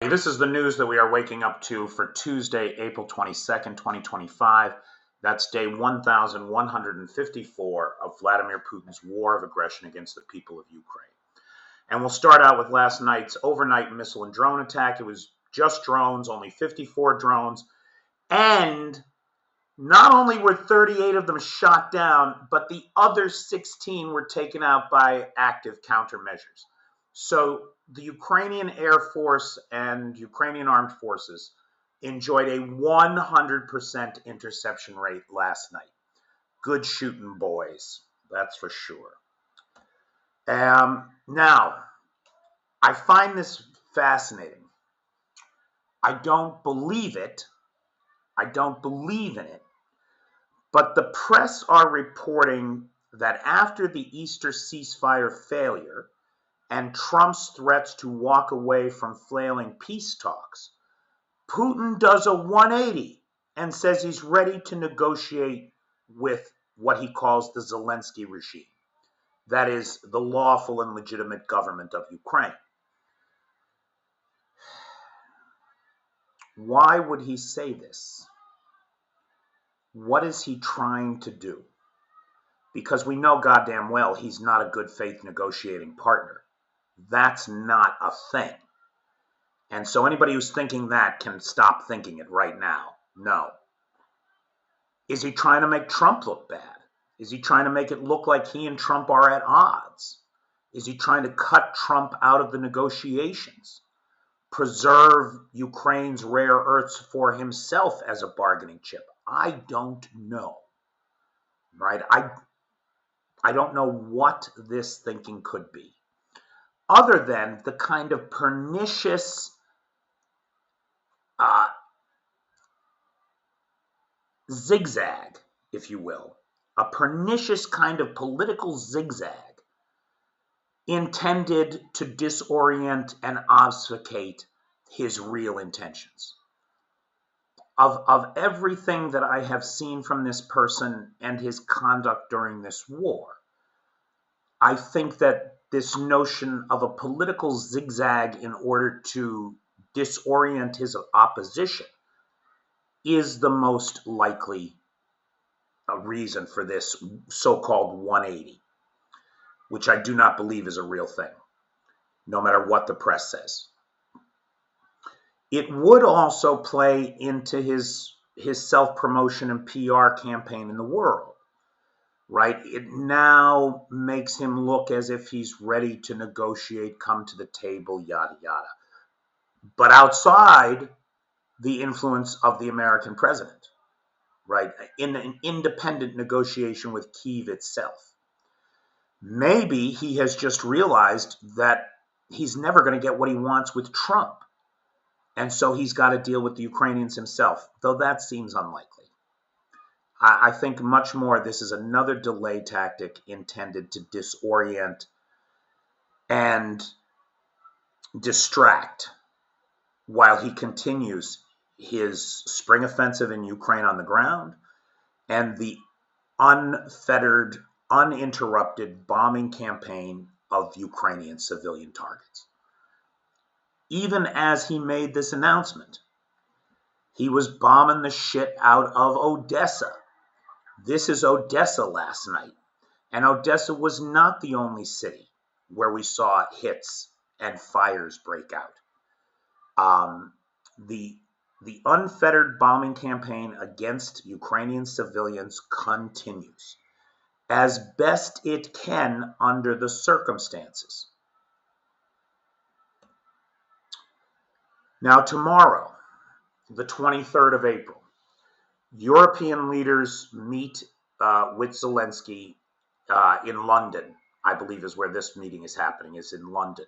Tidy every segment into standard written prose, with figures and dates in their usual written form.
This is the news that we are waking up to for Tuesday, April 22nd, 2025. That's day 1154 of Vladimir Putin's war of aggression against the people of Ukraine. And we'll start out with last night's overnight missile and drone attack. It was just drones, only 54 drones. And not only were 38 of them shot down, but the other 16 were taken out by active countermeasures. So the Ukrainian Air Force and Ukrainian Armed Forces enjoyed a 100% interception rate last night. Good shooting, boys. That's for sure. Now, I find this fascinating. I don't believe it. I don't believe in it. But the press are reporting that after the Easter ceasefire failure and Trump's threats to walk away from flailing peace talks, Putin does a 180 and says he's ready to negotiate with what he calls the Zelensky regime. That is, the lawful and legitimate government of Ukraine. Why would he say this? What is he trying to do? Because we know goddamn well he's not a good faith negotiating partner. That's not a thing. And so anybody who's thinking that can stop thinking it right now. No. Is he trying to make Trump look bad? Is he trying to make it look like he and Trump are at odds? Is he trying to cut Trump out of the negotiations? Preserve Ukraine's rare earths for himself as a bargaining chip? I don't know. Right? I don't know what this thinking could be, other than the kind of pernicious zigzag, if you will, a pernicious kind of political zigzag intended to disorient and obfuscate his real intentions. Of everything that I have seen from this person and his conduct during this war, I think that this notion of a political zigzag in order to disorient his opposition is the most likely reason for this so-called 180, which I do not believe is a real thing, no matter what the press says. It would also play into his self-promotion and PR campaign in the world, right? It now makes him look as if he's ready to negotiate, come to the table, yada, yada. But outside the influence of the American president, right? In an independent negotiation with Kyiv itself. Maybe he has just realized that he's never going to get what he wants with Trump. And so he's got to deal with the Ukrainians himself, though that seems unlikely. I think much more this is another delay tactic intended to disorient and distract while he continues his spring offensive in Ukraine on the ground and the unfettered, uninterrupted bombing campaign of Ukrainian civilian targets. Even as he made this announcement, he was bombing the shit out of Odessa. This is Odessa last night. And Odessa was not the only city where we saw hits and fires break out. The unfettered bombing campaign against Ukrainian civilians continues as best it can under the circumstances. Now, tomorrow, the 23rd of April, European leaders meet with Zelensky in London, I believe is where this meeting is happening, is in London.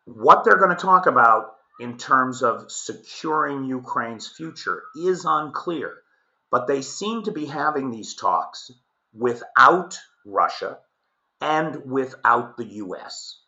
What they're going to talk about in terms of securing Ukraine's future is unclear, but they seem to be having these talks without Russia and without the U.S.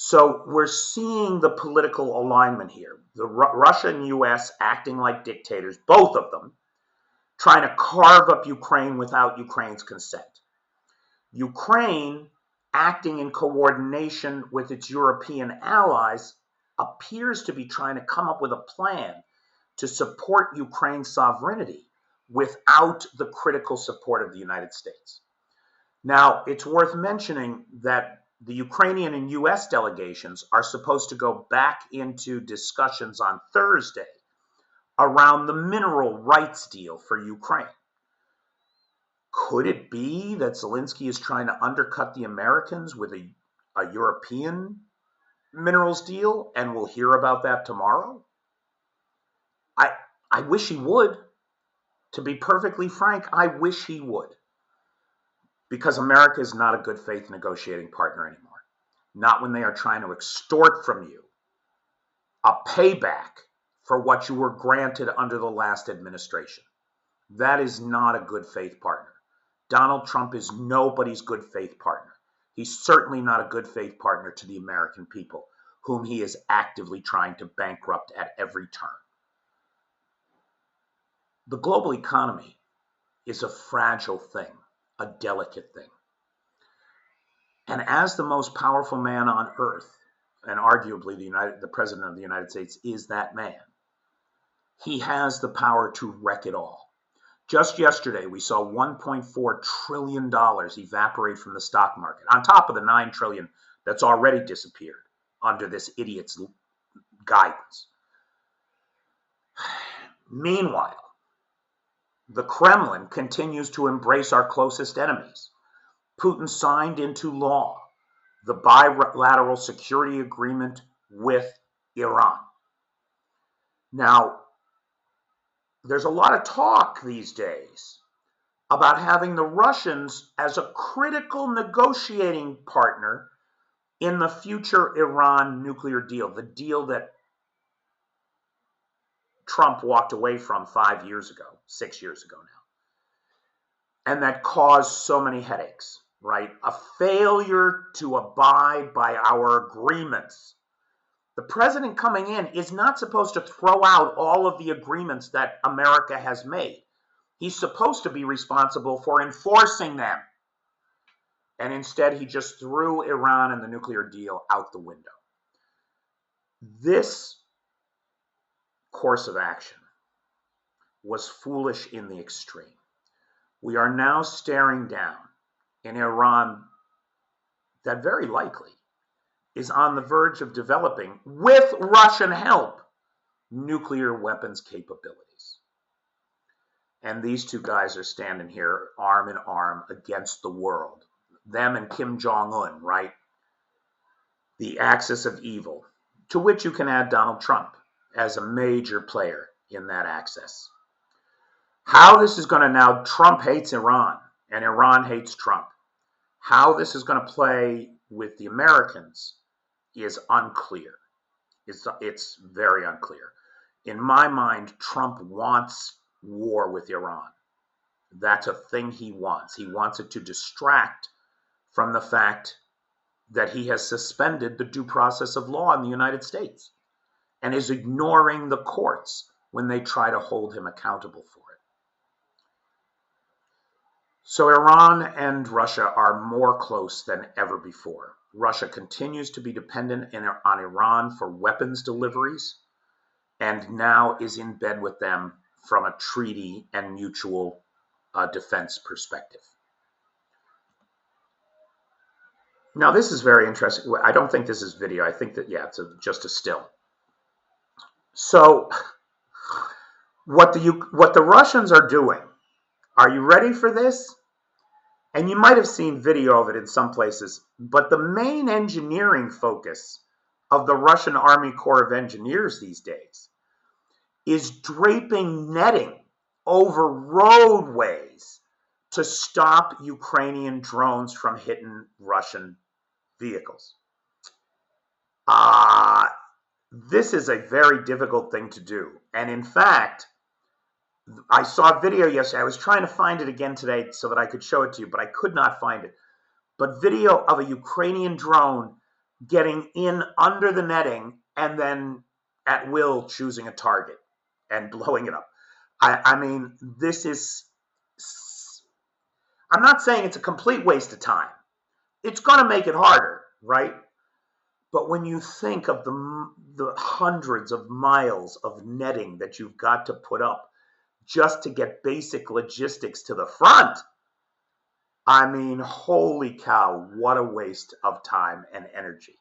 So we're seeing the political alignment here. The Russia and U.S. acting like dictators, both of them, trying to carve up Ukraine without Ukraine's consent. Ukraine acting in coordination with its European allies appears to be trying to come up with a plan to support Ukraine's sovereignty without the critical support of the United States. Now, it's worth mentioning that the Ukrainian and U.S. delegations are supposed to go back into discussions on Thursday around the mineral rights deal for Ukraine. Could it be that Zelensky is trying to undercut the Americans with a European minerals deal, and we'll hear about that tomorrow? I wish he would. To be perfectly frank, I wish he would. Because America is not a good faith negotiating partner anymore. Not when they are trying to extort from you a payback for what you were granted under the last administration. That is not a good faith partner. Donald Trump is nobody's good faith partner. He's certainly not a good faith partner to the American people, whom he is actively trying to bankrupt at every turn. The global economy is a fragile thing, a delicate thing. And as the most powerful man on earth, and arguably the President of the United States is that man, he has the power to wreck it all. Just yesterday, we saw $1.4 trillion evaporate from the stock market, on top of the $9 trillion that's already disappeared under this idiot's guidance. Meanwhile, the Kremlin continues to embrace our closest enemies. Putin signed into law the bilateral security agreement with Iran. Now, there's a lot of talk these days about having the Russians as a critical negotiating partner in the future Iran nuclear deal, the deal that Trump walked away from 6 years ago now, and that caused so many headaches, right? A failure to abide by our agreements. The president coming in is not supposed to throw out all of the agreements that America has made. He's supposed to be responsible for enforcing them. And instead, he just threw Iran and the nuclear deal out the window. This course of action was foolish in the extreme. We are now staring down an Iran that very likely is on the verge of developing, with Russian help, nuclear weapons capabilities. And these two guys are standing here arm in arm against the world. Them and Kim Jong-un, right? The axis of evil, to which you can add Donald Trump as a major player in that axis. How this is going to now, Trump hates Iran and Iran hates Trump. How this is going to play with the Americans is unclear. It's very unclear. In my mind, Trump wants war with Iran. That's a thing he wants. He wants it to distract from the fact that he has suspended the due process of law in the United States and is ignoring the courts when they try to hold him accountable for it. So Iran and Russia are more close than ever before. Russia continues to be dependent on Iran for weapons deliveries, and now is in bed with them from a treaty and mutual defense perspective. Now, this is very interesting. I don't think this is video. I think that, it's just a still. So what the Russians are doing, are you ready for this? And you might have seen video of it in some places, but the main engineering focus of the Russian Army Corps of Engineers these days is draping netting over roadways to stop Ukrainian drones from hitting Russian vehicles. This is a very difficult thing to do. And in fact, I saw a video yesterday. I was trying to find it again today so that I could show it to you, but I could not find it. But video of a Ukrainian drone getting in under the netting and then at will choosing a target and blowing it up. I mean, this is, I'm not saying it's a complete waste of time. It's going to make it harder, right? But when you think of the hundreds of miles of netting that you've got to put up just to get basic logistics to the front, I mean, holy cow, what a waste of time and energy,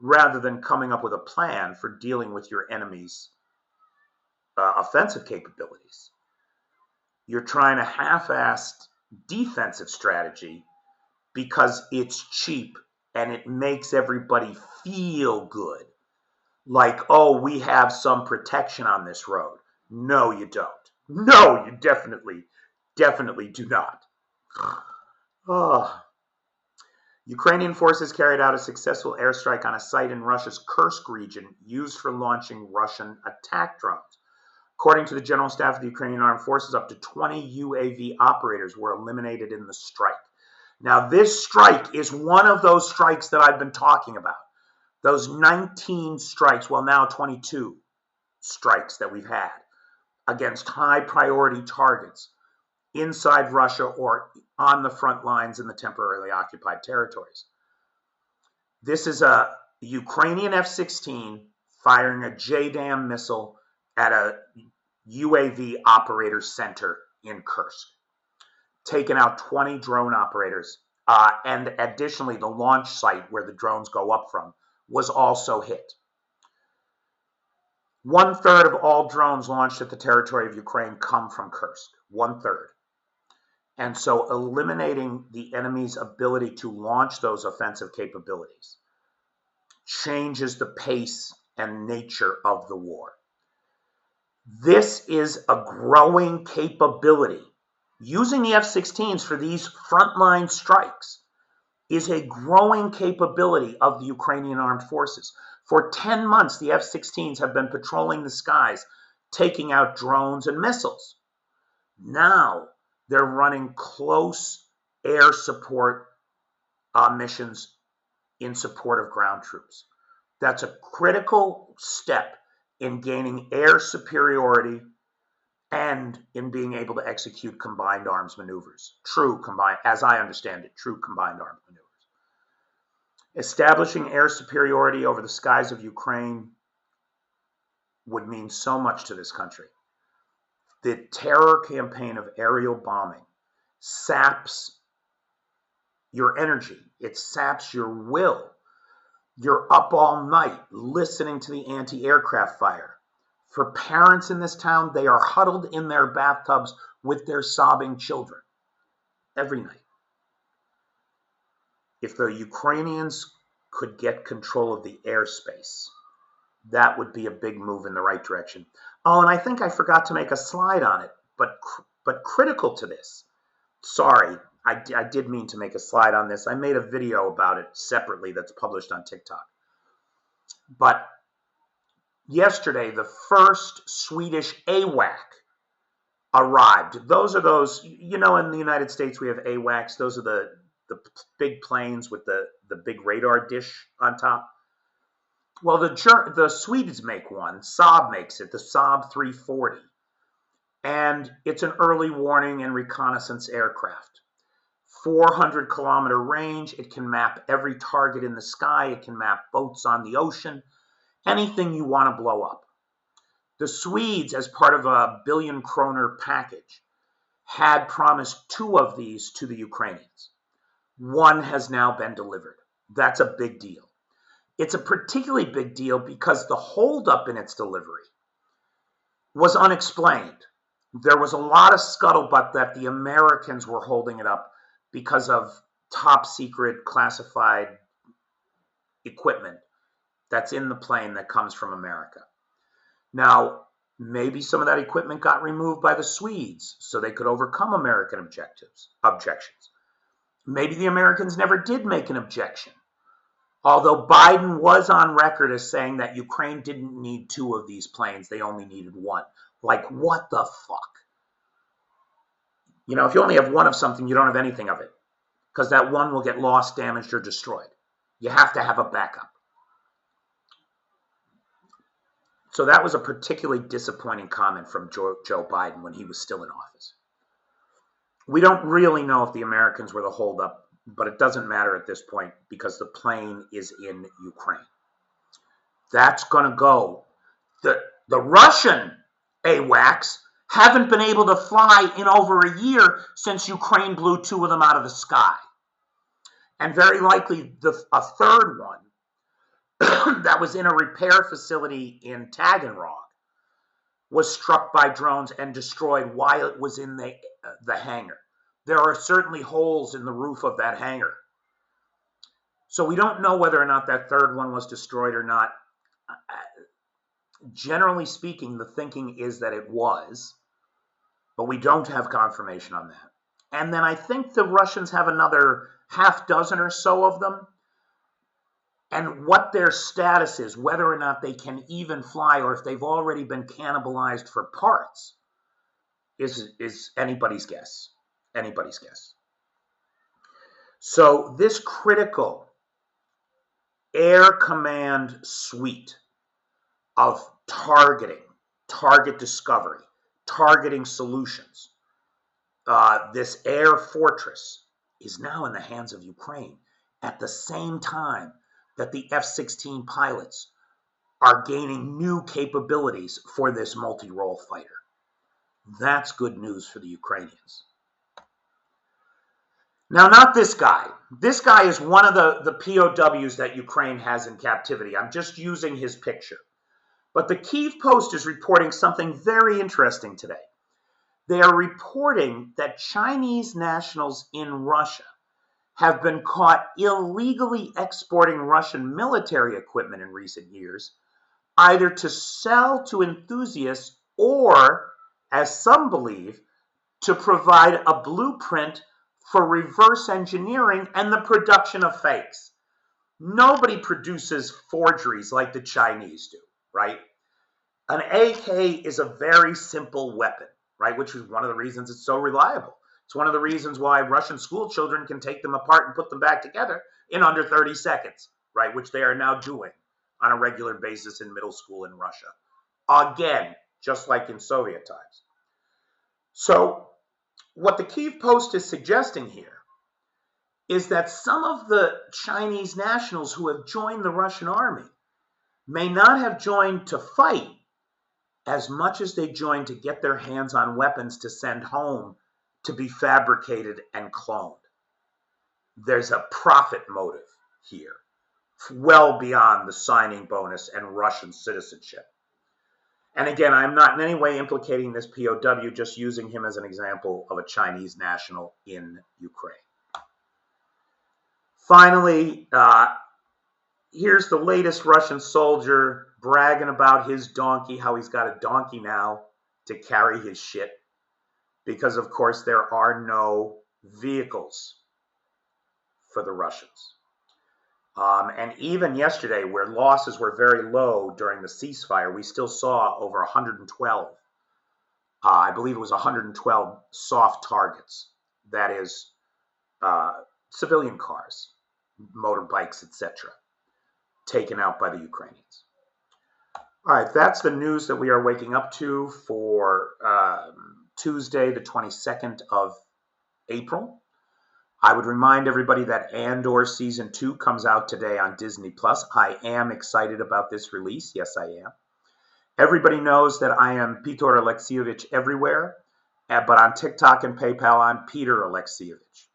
rather than coming up with a plan for dealing with your enemy's offensive capabilities. You're trying a half-assed defensive strategy because it's cheap and it makes everybody feel good. Like, oh, we have some protection on this road. No, you don't. No, you definitely do not. Oh. Ukrainian forces carried out a successful airstrike on a site in Russia's Kursk region used for launching Russian attack drones. According to the General Staff of the Ukrainian Armed Forces, up to 20 UAV operators were eliminated in the strike. Now, this strike is one of those strikes that I've been talking about. Those 19 strikes, well, now 22 strikes that we've had against high priority targets inside Russia or on the front lines in the temporarily occupied territories. This is a Ukrainian F-16 firing a JDAM missile at a UAV operator center in Kursk, taking out 20 drone operators. And additionally, the launch site where the drones go up from was also hit. 1/3 of all drones launched at the territory of Ukraine come from Kursk. 1/3. And so eliminating the enemy's ability to launch those offensive capabilities changes the pace and nature of the war. This is a growing capability. Using the F-16s for these frontline strikes is a growing capability of the Ukrainian armed forces. For 10 months, the F-16s have been patrolling the skies, taking out drones and missiles. Now they're running close air support missions in support of ground troops. That's a critical step in gaining air superiority and in being able to execute combined arms maneuvers. As I understand it, true combined arms maneuvers. Establishing air superiority over the skies of Ukraine would mean so much to this country. The terror campaign of aerial bombing saps your energy. It saps your will. You're up all night listening to the anti-aircraft fire. For parents in this town, they are huddled in their bathtubs with their sobbing children every night. If the Ukrainians could get control of the airspace, that would be a big move in the right direction. Oh, and I think I forgot to make a slide on it, but critical to this. Sorry, I did mean to make a slide on this. I made a video about it separately that's published on TikTok. But yesterday, the first Swedish AWAC arrived. Those are those, you know, in the United States we have AWACS. Those are the big planes with the big radar dish on top. Well, the Swedes make one. Saab makes it, the Saab 340. And it's an early warning and reconnaissance aircraft. 400-kilometer range. It can map every target in the sky. It can map boats on the ocean. Anything you want to blow up. The Swedes, as part of a billion-kroner package, had promised 2 of these to the Ukrainians. 1 has now been delivered. That's a big deal. It's a particularly big deal because the holdup in its delivery was unexplained. There was a lot of scuttlebutt that the Americans were holding it up because of top secret classified equipment that's in the plane that comes from America. Now, maybe some of that equipment got removed by the Swedes so they could overcome American objections. Maybe the Americans never did make an objection. Although Biden was on record as saying that Ukraine didn't need 2 of these planes, they only needed 1. Like, what the fuck? You know, if you only have 1 of something, you don't have anything of it. Because that 1 will get lost, damaged, or destroyed. You have to have a backup. So that was a particularly disappointing comment from Joe Biden when he was still in office. We don't really know if the Americans were the holdup. but it doesn't matter at this point because the plane is in Ukraine. That's going to go. The Russian AWACS haven't been able to fly in over a year since Ukraine blew 2 of them out of the sky. And very likely a third one that was in a repair facility in Taganrog was struck by drones and destroyed while it was in the hangar. There are certainly holes in the roof of that hangar. So we don't know whether or not that third one was destroyed or not. Generally speaking, the thinking is that it was, but we don't have confirmation on that. And then I think the Russians have another half dozen or so of them. And what their status is, whether or not they can even fly or if they've already been cannibalized for parts, is anybody's guess. Anybody's guess. So this critical air command suite of targeting, target discovery, targeting solutions, this air fortress is now in the hands of Ukraine at the same time that the F-16 pilots are gaining new capabilities for this multi-role fighter. That's good news for the Ukrainians. Now, not this guy. This guy is one of the POWs that Ukraine has in captivity. I'm just using his picture. But the Kyiv Post is reporting something very interesting today. They are reporting that Chinese nationals in Russia have been caught illegally exporting Russian military equipment in recent years, either to sell to enthusiasts or, as some believe, to provide a blueprint for reverse engineering and the production of fakes. Nobody produces forgeries like the Chinese do, right? An AK is a very simple weapon, right? Which is one of the reasons it's so reliable. It's one of the reasons why Russian school children can take them apart and put them back together in under 30 seconds, right? Which they are now doing on a regular basis in middle school in Russia. Again, just like in Soviet times. So what the Kyiv Post is suggesting here is that some of the Chinese nationals who have joined the Russian army may not have joined to fight as much as they joined to get their hands on weapons to send home to be fabricated and cloned. There's a profit motive here, well beyond the signing bonus and Russian citizenship. And again, I'm not in any way implicating this POW, just using him as an example of a Chinese national in Ukraine. Finally, here's the latest Russian soldier bragging about his donkey, how he's got a donkey now to carry his shit, because of course there are no vehicles for the Russians. And even yesterday, where losses were very low during the ceasefire, we still saw over 112, I believe it was 112 soft targets, that is civilian cars, motorbikes, etc., taken out by the Ukrainians. All right, that's the news that we are waking up to for Tuesday, the 22nd of April. I would remind everybody that Andor Season 2 comes out today on Disney+. I am excited about this release. Yes, I am. Everybody knows that I am Peter Alexievich everywhere, but on TikTok and PayPal, I'm Peter Alexievich.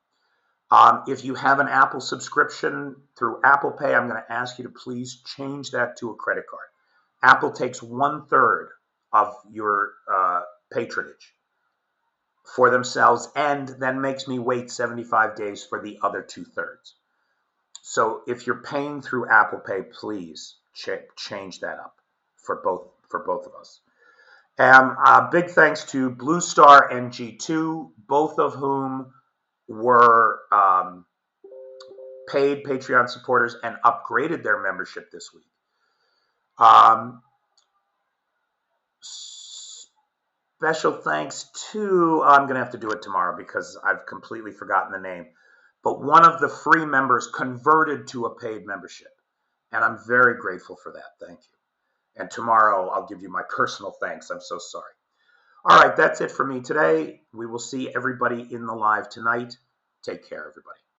If you have an Apple subscription through Apple Pay, I'm going to ask you to please change that to a credit card. Apple takes 1/3 of your patronage for themselves and then makes me wait 75 days for the other 2/3. So if you're paying through Apple Pay, please change that up for both of us. Big thanks to Blue Star and G2, both of whom were paid Patreon supporters and upgraded their membership this week. Special thanks to, I'm going to have to do it tomorrow because I've completely forgotten the name, but one of the free members converted to a paid membership, and I'm very grateful for that. Thank you. And tomorrow I'll give you my personal thanks. I'm so sorry. All right, that's it for me today. We will see everybody in the live tonight. Take care, everybody.